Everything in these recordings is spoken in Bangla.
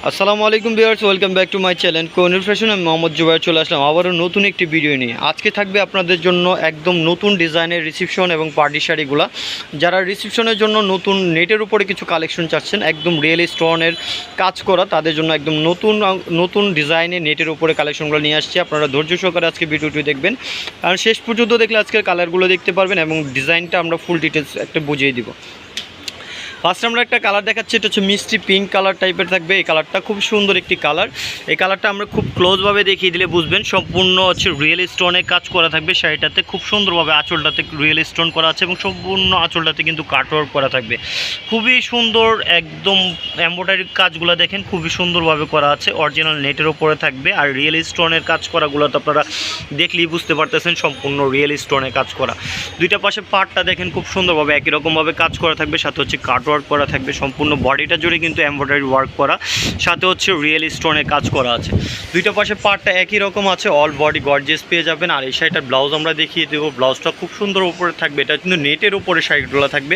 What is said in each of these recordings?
আসসালামু আলাইকুম viewers, welcome back to my channel Kohinoor fashion. আমি মোহাম্মদ জুবায়ের চলে আসলাম আবারও নতুন একটি ভিডিও নিয়ে। আজকে থাকবে আপনাদের জন্য একদম নতুন ডিজাইনের রিসেপশন এবং পার্টি শাড়িগুলো। যারা রিসেপশনের জন্য নতুন নেটের উপরে কিছু কালেকশন চাচ্ছেন, একদম রিয়েল স্টোনের কাজ করা, তাদের জন্য একদম নতুন ডিজাইনের নেটের উপরে কালেকশনগুলো নিয়ে আসছি। আপনারা ধৈর্য সহকারে আজকে ভিডিওটি দেখবেন, কারণ শেষ পর্যন্ত দেখলে আজকের কালারগুলো দেখতে পারবেন এবং ডিজাইনটা আমরা ফুল ডিটেলস একটা বুঝিয়ে দিব। ফার্স্ট আমরা একটা কালার দেখাচ্ছি, এটা হচ্ছে মিষ্টি পিঙ্ক কালার টাইপের থাকবে। এই কালারটা খুব সুন্দর একটি কালার। এই কালারটা আমরা খুব ক্লোজভাবে দেখিয়ে দিলে বুঝবেন। সম্পূর্ণ হচ্ছে রিয়েল স্টোনে কাজ করা থাকবে শাড়িটাতে, খুব সুন্দরভাবে আঁচলটাতে রিয়েল স্টোন করা আছে এবং সম্পূর্ণ আঁচলটাতে কিন্তু কাটওয়ার্ক করা থাকবে। খুবই সুন্দর, একদম এমব্রয়ডারি কাজগুলো দেখেন খুবই সুন্দরভাবে করা আছে, অরিজিনাল নেটের ওপরে থাকবে। আর রিয়েল স্টোনের কাজ করাগুলো তো আপনারা দেখলেই বুঝতে পারতেছেন, সম্পূর্ণ রিয়েল স্টোনে কাজ করা। দুইটা পাশে পার্টটা দেখেন খুব সুন্দরভাবে একই রকমভাবে কাজ করা থাকবে, সাথে হচ্ছে কাটওয়ার্ক করা থাকবে। সম্পূর্ণ বডিটা জুড়ে কিন্তু এমব্রয়ডারি ওয়ার্ক করা, সাথে হচ্ছে রিয়েল স্টোনে কাজ করা আছে। দুইটা পাশে পার্টটা একই রকম আছে, অল বডি গর্জিয়াস পেয়ে যাবেন। আর এই শাড়িটার ব্লাউজ আমরা দেখিয়ে দেবো। ব্লাউজটা খুব সুন্দর উপরে থাকবে, এটা কিন্তু নেটের উপরে শাড়িগুলো থাকবে,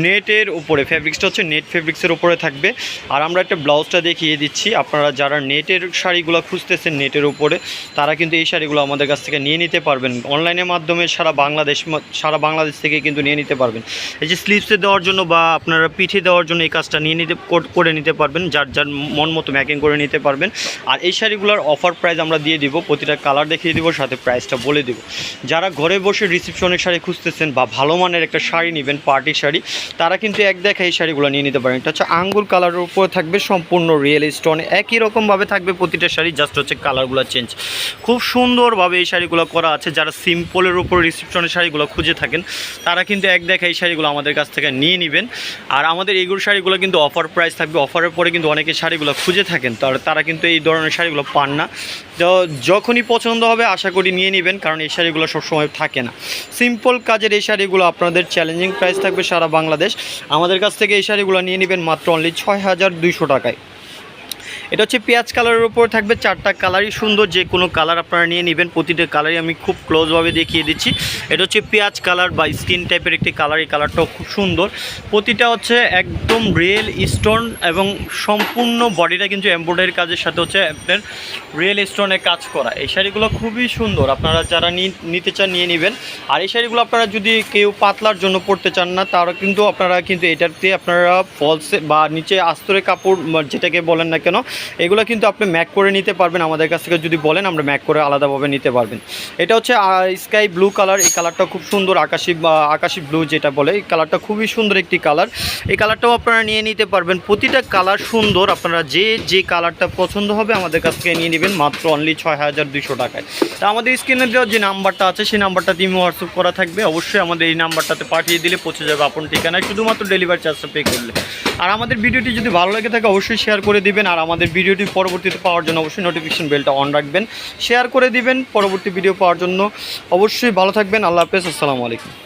নেটের উপরে ফেব্রিক্সটা হচ্ছে নেট ফেব্রিক্সের উপরে থাকবে। আর আমরা একটা ব্লাউজটা দেখিয়ে দিচ্ছি। আপনারা যারা নেটের শাড়িগুলো খুঁজতেছেন নেটের উপরে, তারা কিন্তু এই শাড়িগুলো আমাদের কাছ থেকে নিয়ে নিতে পারবেন। অনলাইনের মাধ্যমে সারা বাংলাদেশ থেকে কিন্তু নিয়ে নিতে পারবেন। এই যে স্লিভসে দেওয়ার জন্য বা আপনারা পিঠে দেওয়ার জন্য এই কাজটা করে নিতে পারবেন, যার মন মতো ম্যাকিং করে নিতে পারবেন। আর এই শাড়িগুলোর অফার প্রাইস আমরা দিয়ে দিব, প্রতিটা কালার দেখিয়ে দিব, সাথে প্রাইসটা বলে দিব। যারা ঘরে বসে রিসেপশনের শাড়ি খুঁজতেছেন বা ভালো মানের একটা শাড়ি নেবেন, পার্টি শাড়ি, তারা কিন্তু এক দেখা এই শাড়িগুলো নিয়ে নিতে পারেন। এটা হচ্ছে আঙ্গুর কালারের উপরে থাকবে, সম্পূর্ণ রিয়েল স্টোন একই রকমভাবে থাকবে প্রতিটা শাড়ি, জাস্ট হচ্ছে কালারগুলো চেঞ্জ। খুব সুন্দরভাবে এই শাড়িগুলো করা আছে। যারা সিম্পলের উপর রিসেপশনের শাড়িগুলো খুঁজে থাকেন, তারা কিন্তু এক দেখা এই শাড়িগুলো আমাদের কাছ থেকে নিয়ে নেবেন। আর আমাদের এইগুলো শাড়িগুলো কিন্তু অফার প্রাইস থাকবে। অফারের পরে কিন্তু অনেকে শাড়িগুলো খুঁজে থাকেন, তারা কিন্তু এই ধরনের শাড়িগুলো পান না। তো যখনই পছন্দ হবে আশা করি নিয়ে নেবেন, কারণ এই শাড়িগুলো সবসময় থাকে না। সিম্পল কাজের এই শাড়িগুলো আপনাদের চ্যালেঞ্জিং প্রাইস থাকবে সারা বাংলাদেশ। আমাদের কাছ থেকে এই শাড়িগুলো নিয়ে নেবেন মাত্র অনলি ৬,২০০ টাকায়। এটা হচ্ছে পেঁয়াজ কালারের উপর থাকবে, চারটা কালারই সুন্দর, যে কোনো কালার আপনারা নিয়ে নেবেন। প্রতিটা কালারই আমি খুব ক্লোজভাবে দেখিয়ে দিচ্ছি। এটা হচ্ছে পেঁয়াজ কালার বা স্কিন টাইপের একটি কালার। এই কালারটাও খুব সুন্দর। প্রতিটা হচ্ছে একদম রিয়েল স্টোন এবং সম্পূর্ণ বডিটা কিন্তু এমব্রয়ডারি কাজের সাথে হচ্ছে আপনার রিয়েল স্টোনে কাজ করা। এই শাড়িগুলো খুবই সুন্দর, আপনারা যারা নিতে চান নিয়ে নেবেন। আর এই শাড়িগুলো আপনারা যদি কেউ পাতলার জন্য পরতে চান না, তারা কিন্তু আপনারা কিন্তু এটাতে আপনারা ফলসে বা নিচে আস্তরে কাপড় যেটাকে বলেন না কেন, এগুলো কিন্তু আপনি ম্যাক করে নিতে পারবেন আমাদের কাছ থেকে। যদি বলেন আমরা ম্যাক করে আলাদাভাবে নিতে পারবেন। এটা হচ্ছে স্কাই ব্লু কালার। এই কালারটা খুব সুন্দর, আকাশি ব্লু যেটা বলে, এই কালারটা খুবই সুন্দর একটি কালার। এই কালারটাও আপনারা নিয়ে নিতে পারবেন। প্রতিটা কালার সুন্দর, আপনারা যে কালারটা পছন্দ হবে আমাদের কাছ থেকে নিয়ে নেবেন মাত্র অনলি ৬,২০০ টাকায়। তা আমাদের স্ক্রিনে দেওয়ার যে নাম্বারটা আছে, সেই নাম্বারটাতে হোয়াটসঅ্যাপ করা থাকবে। অবশ্যই আমাদের এই নাম্বারটাতে পাঠিয়ে দিলে পৌঁছে যাবে আপনার ঠিকানায়, শুধুমাত্র ডেলিভারি চার্জটা পে করলে। আর আমাদের ভিডিওটি যদি ভালো লাগে থাকে অবশ্যই শেয়ার করে দিবেন। আর আমাদের ভিডিওটি পরবর্তীতে পাওয়ার জন্য অবশ্যই নোটিফিকেশন বেলটা অন রাখবেন, শেয়ার করে দিবেন পরবর্তী ভিডিও পাওয়ার জন্য। অবশ্যই ভালো থাকবেন। আল্লাহ হাফেজ, আসসালামু আলাইকুম।